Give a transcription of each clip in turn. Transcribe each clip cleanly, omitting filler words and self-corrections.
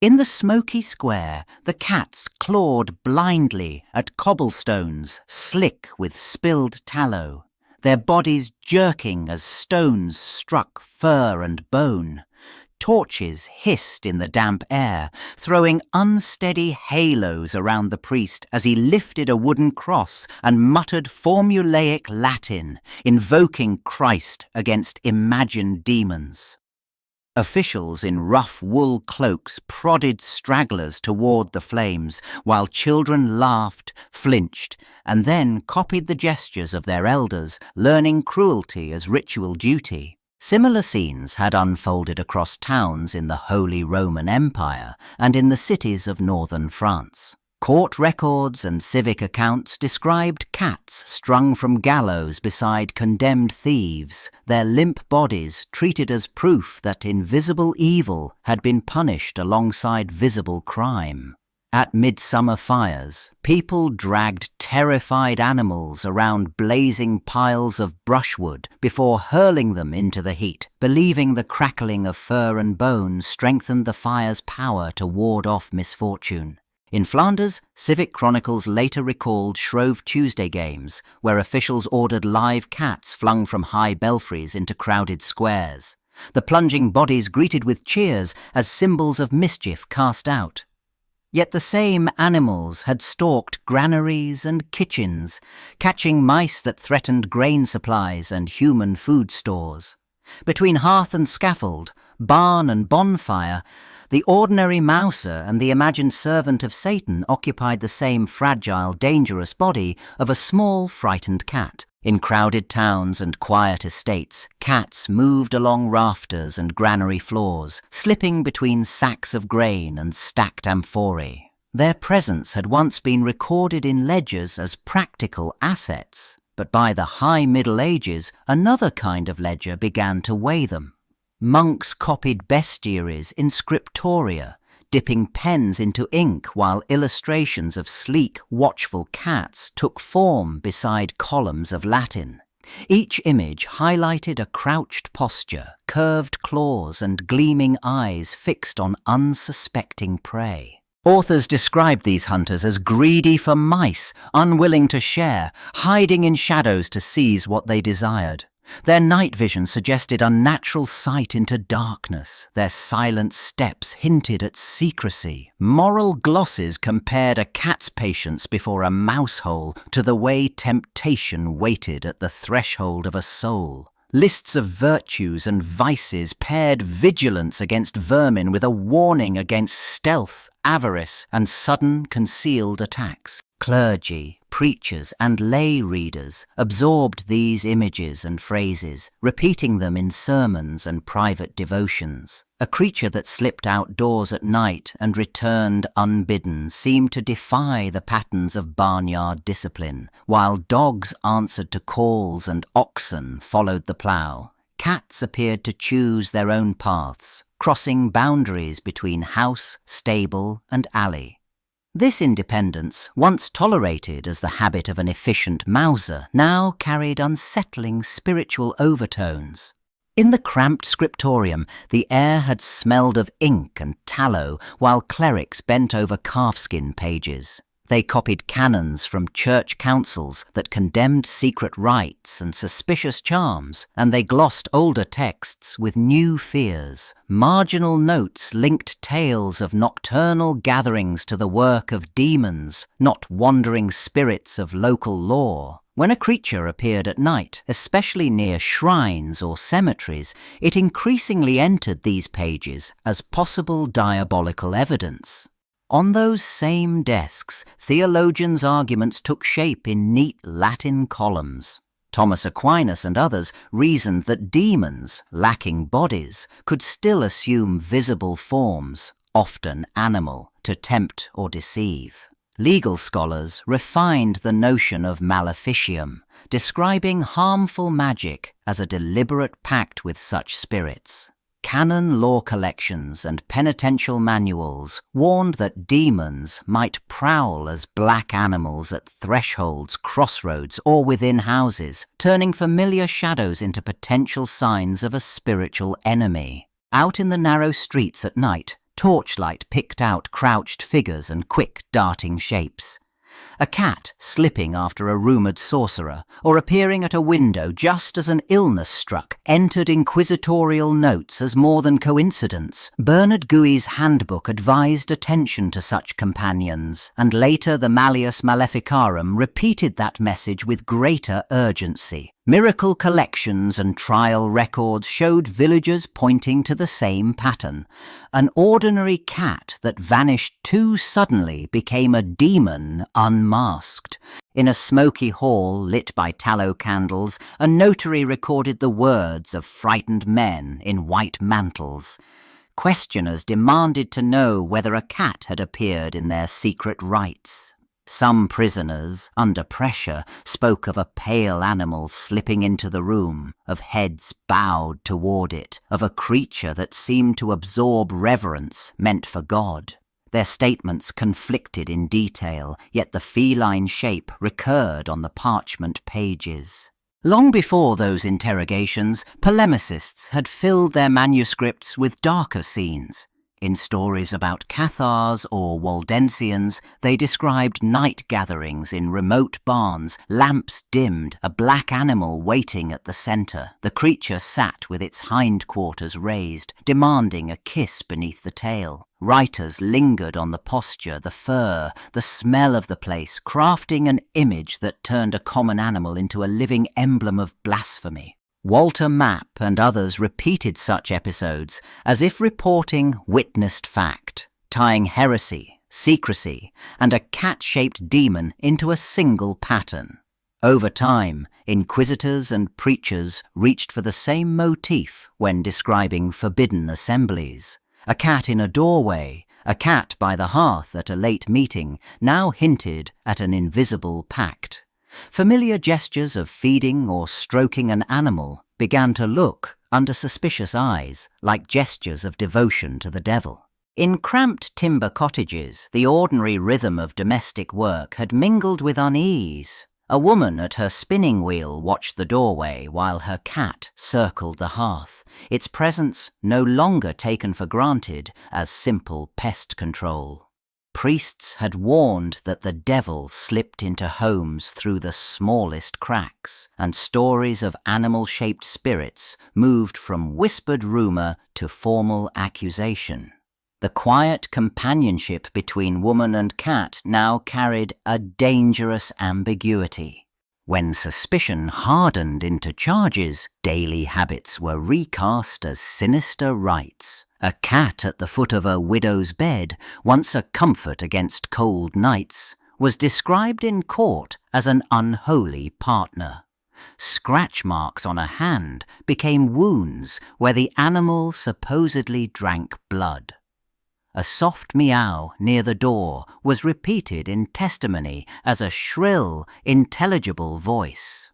In the smoky square, the cats clawed blindly at cobblestones slick with spilled tallow, their bodies jerking as stones struck fur and bone. Torches hissed in the damp air, throwing unsteady halos around the priest as he lifted a wooden cross and muttered formulaic Latin, invoking Christ against imagined demons. Officials in rough wool cloaks prodded stragglers toward the flames, while children laughed, flinched, and then copied the gestures of their elders, learning cruelty as ritual duty. Similar scenes had unfolded across towns in the Holy Roman Empire and in the cities of northern France. Court records and civic accounts described cats strung from gallows beside condemned thieves, their limp bodies treated as proof that invisible evil had been punished alongside visible crime. At midsummer fires, people dragged terrified animals around blazing piles of brushwood before hurling them into the heat, believing the crackling of fur and bone strengthened the fire's power to ward off misfortune. In Flanders, civic chronicles later recalled Shrove Tuesday games, where officials ordered live cats flung from high belfries into crowded squares, the plunging bodies greeted with cheers as symbols of mischief cast out. Yet the same animals had stalked granaries and kitchens, catching mice that threatened grain supplies and human food stores. Between hearth and scaffold, barn and bonfire, the ordinary mouser and the imagined servant of Satan occupied the same fragile, dangerous body of a small, frightened cat. In crowded towns and quiet estates, cats moved along rafters and granary floors, slipping between sacks of grain and stacked amphorae. Their presence had once been recorded in ledgers as practical assets, but by the High Middle Ages, another kind of ledger began to weigh them. Monks copied bestiaries in scriptoria, dipping pens into ink while illustrations of sleek, watchful cats took form beside columns of Latin. Each image highlighted a crouched posture, curved claws and gleaming eyes fixed on unsuspecting prey. Authors described these hunters as greedy for mice, unwilling to share, hiding in shadows to seize what they desired. Their night vision suggested unnatural sight into darkness. Their silent steps hinted at secrecy. Moral glosses compared a cat's patience before a mouse hole to the way temptation waited at the threshold of a soul. Lists of virtues and vices paired vigilance against vermin with a warning against stealth, avarice, and sudden concealed attacks. Clergy, preachers, and lay readers absorbed these images and phrases, repeating them in sermons and private devotions. A creature that slipped outdoors at night and returned unbidden seemed to defy the patterns of barnyard discipline, while dogs answered to calls and oxen followed the plough. Cats appeared to choose their own paths, crossing boundaries between house, stable, and alley. This independence, once tolerated as the habit of an efficient mouser, now carried unsettling spiritual overtones. In the cramped scriptorium, the air had smelled of ink and tallow while clerics bent over calfskin pages. They copied canons from church councils that condemned secret rites and suspicious charms, and they glossed older texts with new fears. Marginal notes linked tales of nocturnal gatherings to the work of demons, not wandering spirits of local lore. When a creature appeared at night, especially near shrines or cemeteries, it increasingly entered these pages as possible diabolical evidence. On those same desks, theologians' arguments took shape in neat Latin columns. Thomas Aquinas and others reasoned that demons, lacking bodies, could still assume visible forms, often animal, to tempt or deceive. Legal scholars refined the notion of maleficium, describing harmful magic as a deliberate pact with such spirits. Canon law collections and penitential manuals warned that demons might prowl as black animals at thresholds, crossroads, or within houses, turning familiar shadows into potential signs of a spiritual enemy. Out in the narrow streets at night, Torchlight picked out crouched figures and quick darting shapes. A cat slipping after a rumoured sorcerer, or appearing at a window just as an illness struck, entered inquisitorial notes as more than coincidence. Bernard Guy's handbook advised attention to such companions, and later the Malleus Maleficarum repeated that message with greater urgency. Miracle collections and trial records showed villagers pointing to the same pattern. An ordinary cat that vanished too suddenly became a demon unmasked. In a smoky hall lit by tallow candles, a notary recorded the words of frightened men in white mantles. Questioners demanded to know whether a cat had appeared in their secret rites. Some prisoners, under pressure, spoke of a pale animal slipping into the room, of heads bowed toward it, of a creature that seemed to absorb reverence meant for God. Their statements conflicted in detail, yet the feline shape recurred on the parchment pages. Long before those interrogations, polemicists had filled their manuscripts with darker scenes. In stories about Cathars or Waldensians, they described night gatherings in remote barns, lamps dimmed, a black animal waiting at the centre. The creature sat with its hindquarters raised, demanding a kiss beneath the tail. Writers lingered on the posture, the fur, the smell of the place, crafting an image that turned a common animal into a living emblem of blasphemy. Walter Mapp and others repeated such episodes as if reporting witnessed fact, tying heresy, secrecy, and a cat-shaped demon into a single pattern. Over time, inquisitors and preachers reached for the same motif when describing forbidden assemblies. A cat in a doorway, a cat by the hearth at a late meeting, now hinted at an invisible pact. Familiar gestures of feeding or stroking an animal began to look, under suspicious eyes, like gestures of devotion to the devil. In cramped timber cottages, the ordinary rhythm of domestic work had mingled with unease. A woman at her spinning wheel watched the doorway while her cat circled the hearth, its presence no longer taken for granted as simple pest control. Priests had warned that the devil slipped into homes through the smallest cracks, and stories of animal-shaped spirits moved from whispered rumour to formal accusation. The quiet companionship between woman and cat now carried a dangerous ambiguity. When suspicion hardened into charges, daily habits were recast as sinister rites. A cat at the foot of a widow's bed, once a comfort against cold nights, was described in court as an unholy partner. Scratch marks on a hand became wounds where the animal supposedly drank blood. A soft meow near the door was repeated in testimony as a shrill, intelligible voice.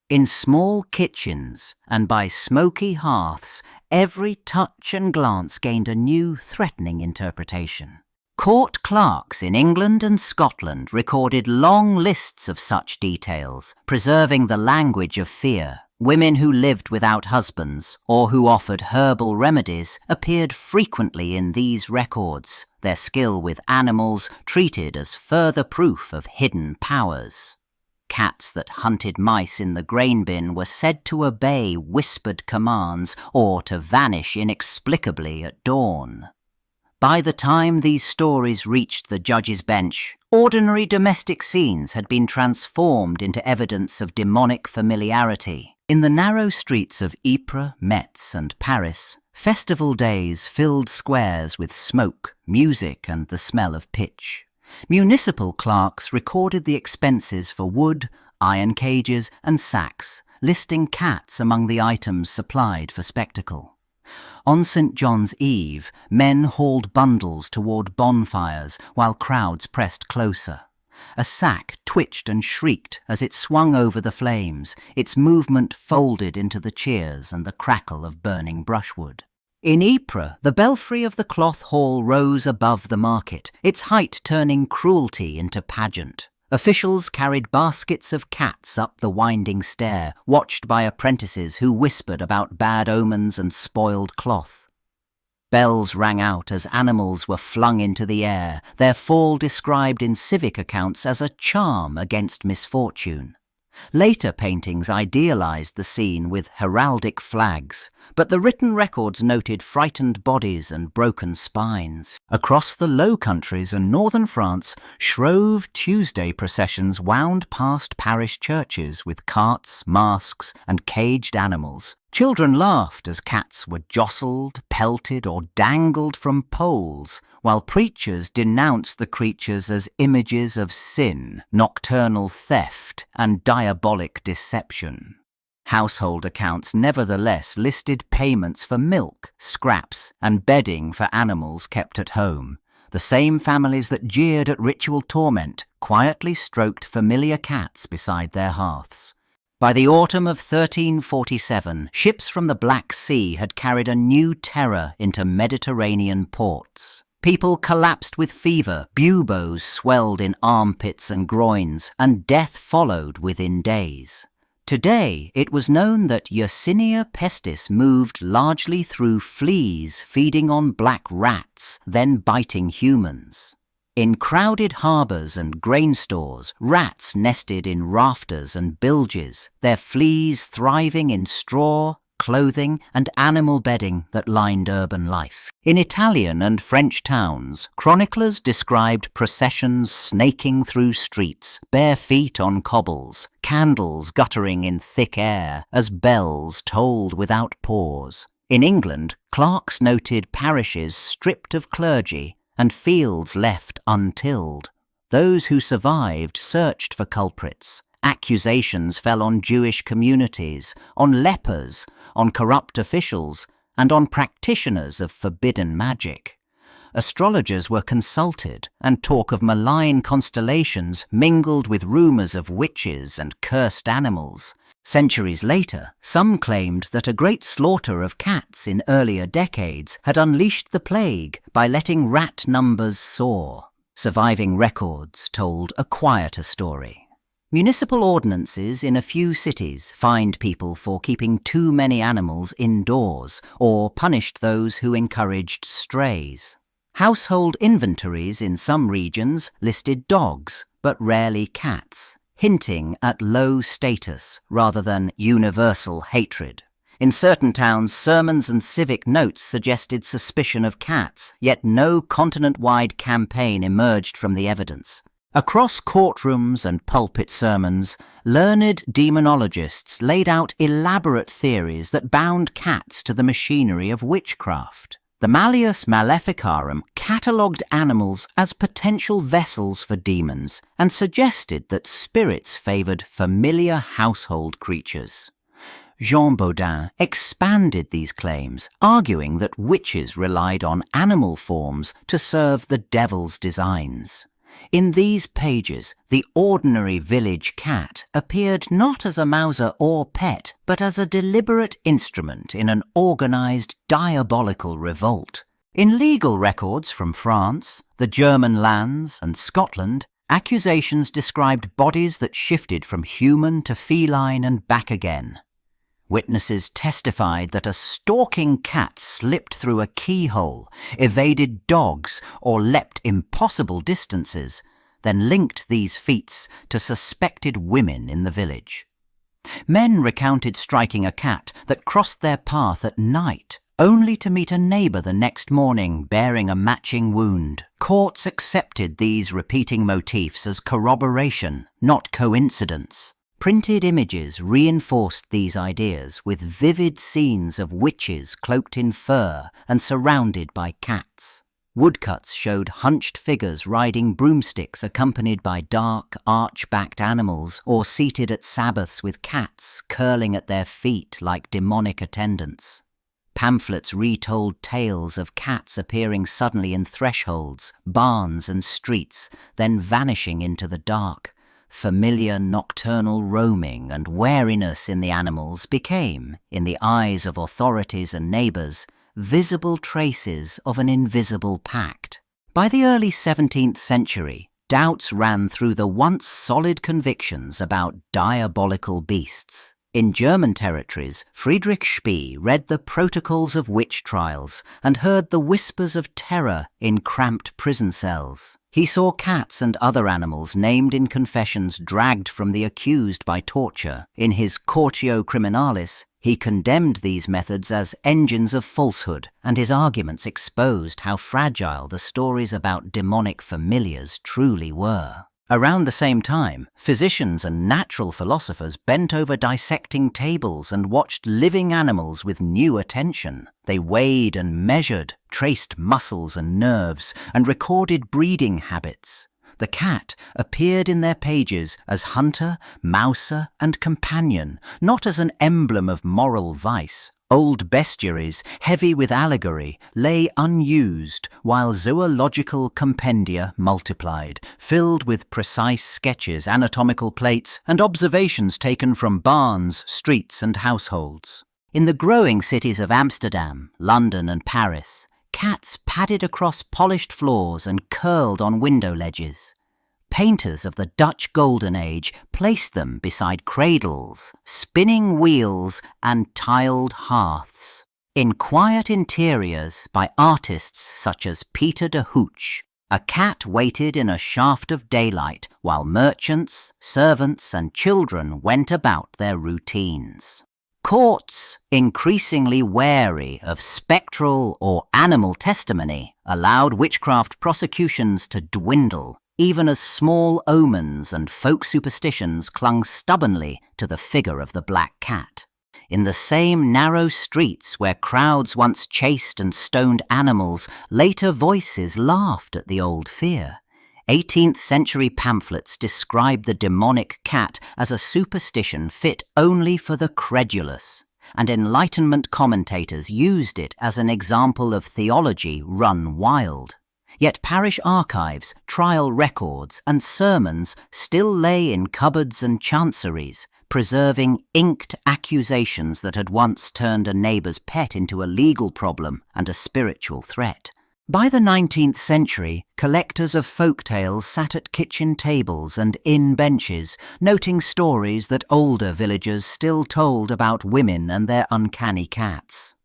In small kitchens and by smoky hearths, every touch and glance gained a new, threatening interpretation. Court clerks in England and Scotland recorded long lists of such details, preserving the language of fear. Women who lived without husbands or who offered herbal remedies appeared frequently in these records, their skill with animals treated as further proof of hidden powers. Cats that hunted mice in the grain bin were said to obey whispered commands or to vanish inexplicably at dawn. By the time these stories reached the judge's bench, ordinary domestic scenes had been transformed into evidence of demonic familiarity. In the narrow streets of Ypres, Metz, and Paris, festival days filled squares with smoke, music, and the smell of pitch. Municipal clerks recorded the expenses for wood, iron cages, and sacks, listing cats among the items supplied for spectacle. On St. John's Eve, men hauled bundles toward bonfires while crowds pressed closer. A sack twitched and shrieked as it swung over the flames, its movement folded into the cheers and the crackle of burning brushwood. In Ypres, the belfry of the cloth hall rose above the market, its height turning cruelty into pageant. Officials carried baskets of cats up the winding stair, watched by apprentices who whispered about bad omens and spoiled cloth. Bells rang out as animals were flung into the air, their fall described in civic accounts as a charm against misfortune. Later paintings idealized the scene with heraldic flags, but the written records noted frightened bodies and broken spines. Across the Low Countries and northern France, Shrove Tuesday processions wound past parish churches with carts, masks, and caged animals. Children laughed as cats were jostled, pelted, or dangled from poles, while preachers denounced the creatures as images of sin, nocturnal theft, and diabolic deception. Household accounts nevertheless listed payments for milk, scraps, and bedding for animals kept at home. The same families that jeered at ritual torment quietly stroked familiar cats beside their hearths. By the autumn of 1347, ships from the Black Sea had carried a new terror into Mediterranean ports. People collapsed with fever, buboes swelled in armpits and groins, and death followed within days. Today, it was known that Yersinia pestis moved largely through fleas feeding on black rats, then biting humans. In crowded harbours and grain stores, rats nested in rafters and bilges, their fleas thriving in straw, clothing, and animal bedding that lined urban life. In Italian and French towns, chroniclers described processions snaking through streets, bare feet on cobbles, candles guttering in thick air as bells tolled without pause. In England, clerks noted parishes stripped of clergy and fields left untilled. Those who survived searched for culprits. Accusations fell on Jewish communities, on lepers, on corrupt officials, and on practitioners of forbidden magic. Astrologers were consulted, and talk of malign constellations mingled with rumours of witches and cursed animals. Centuries later, some claimed that a great slaughter of cats in earlier decades had unleashed the plague by letting rat numbers soar. Surviving records told a quieter story. Municipal ordinances in a few cities fined people for keeping too many animals indoors or punished those who encouraged strays. Household inventories in some regions listed dogs, but rarely cats, hinting at low status rather than universal hatred. In certain towns, sermons and civic notes suggested suspicion of cats, yet no continent-wide campaign emerged from the evidence. Across courtrooms and pulpit sermons, learned demonologists laid out elaborate theories that bound cats to the machinery of witchcraft. The Malleus Maleficarum catalogued animals as potential vessels for demons and suggested that spirits favoured familiar household creatures. Jean Baudin expanded these claims, arguing that witches relied on animal forms to serve the devil's designs. In these pages, the ordinary village cat appeared not as a mouser or pet, but as a deliberate instrument in an organised diabolical revolt. In legal records from France, the German lands, and Scotland, accusations described bodies that shifted from human to feline and back again. Witnesses testified that a stalking cat slipped through a keyhole, evaded dogs, or leapt impossible distances, then linked these feats to suspected women in the village. Men recounted striking a cat that crossed their path at night, only to meet a neighbour the next morning bearing a matching wound. Courts accepted these repeating motifs as corroboration, not coincidence. Printed images reinforced these ideas with vivid scenes of witches cloaked in fur and surrounded by cats. Woodcuts showed hunched figures riding broomsticks accompanied by dark, arch-backed animals or seated at sabbaths with cats curling at their feet like demonic attendants. Pamphlets retold tales of cats appearing suddenly in thresholds, barns and streets, then vanishing into the dark. Familiar nocturnal roaming and wariness in the animals became, in the eyes of authorities and neighbours, visible traces of an invisible pact. By the early 17th century, doubts ran through the once solid convictions about diabolical beasts. In German territories, Friedrich Spee read the protocols of witch trials and heard the whispers of terror in cramped prison cells. He saw cats and other animals named in confessions dragged from the accused by torture. In his Cortio Criminalis, he condemned these methods as engines of falsehood, and his arguments exposed how fragile the stories about demonic familiars truly were. Around the same time, physicians and natural philosophers bent over dissecting tables and watched living animals with new attention. They weighed and measured, traced muscles and nerves, and recorded breeding habits. The cat appeared in their pages as hunter, mouser, and companion, not as an emblem of moral vice. Old bestiaries, heavy with allegory, lay unused, while zoological compendia multiplied, filled with precise sketches, anatomical plates, and observations taken from barns, streets, and households. In the growing cities of Amsterdam, London, and Paris, cats padded across polished floors and curled on window ledges. Painters of the Dutch Golden Age placed them beside cradles, spinning wheels, and tiled hearths. In quiet interiors by artists such as Pieter de Hooch, a cat waited in a shaft of daylight while merchants, servants, and children went about their routines. Courts, increasingly wary of spectral or animal testimony, allowed witchcraft prosecutions to dwindle, even as small omens and folk superstitions clung stubbornly to the figure of the black cat. In the same narrow streets where crowds once chased and stoned animals, later voices laughed at the old fear. 18th century pamphlets described the demonic cat as a superstition fit only for the credulous, and Enlightenment commentators used it as an example of theology run wild. Yet parish archives, trial records, and sermons still lay in cupboards and chanceries, preserving inked accusations that had once turned a neighbour's pet into a legal problem and a spiritual threat. By the 19th century, collectors of folk tales sat at kitchen tables and inn benches, noting stories that older villagers still told about women and their uncanny cats.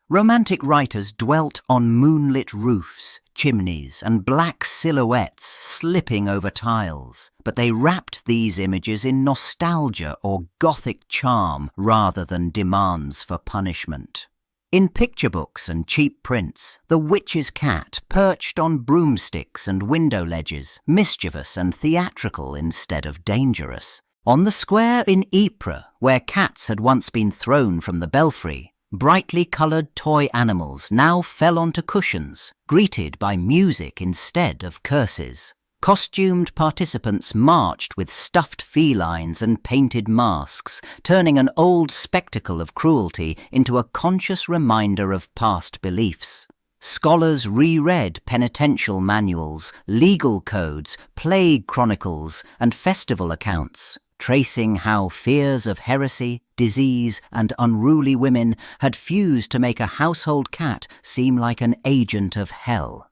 Romantic writers dwelt on moonlit roofs, chimneys, and black silhouettes slipping over tiles, but they wrapped these images in nostalgia or Gothic charm rather than demands for punishment. In picture books and cheap prints, the witch's cat perched on broomsticks and window ledges, mischievous and theatrical instead of dangerous. On the square in Ypres, where cats had once been thrown from the belfry, brightly coloured toy animals now fell onto cushions, greeted by music instead of curses. Costumed participants marched with stuffed felines and painted masks, turning an old spectacle of cruelty into a conscious reminder of past beliefs. Scholars reread penitential manuals, legal codes, plague chronicles, and festival accounts, tracing how fears of heresy, disease, and unruly women had fused to make a household cat seem like an agent of hell.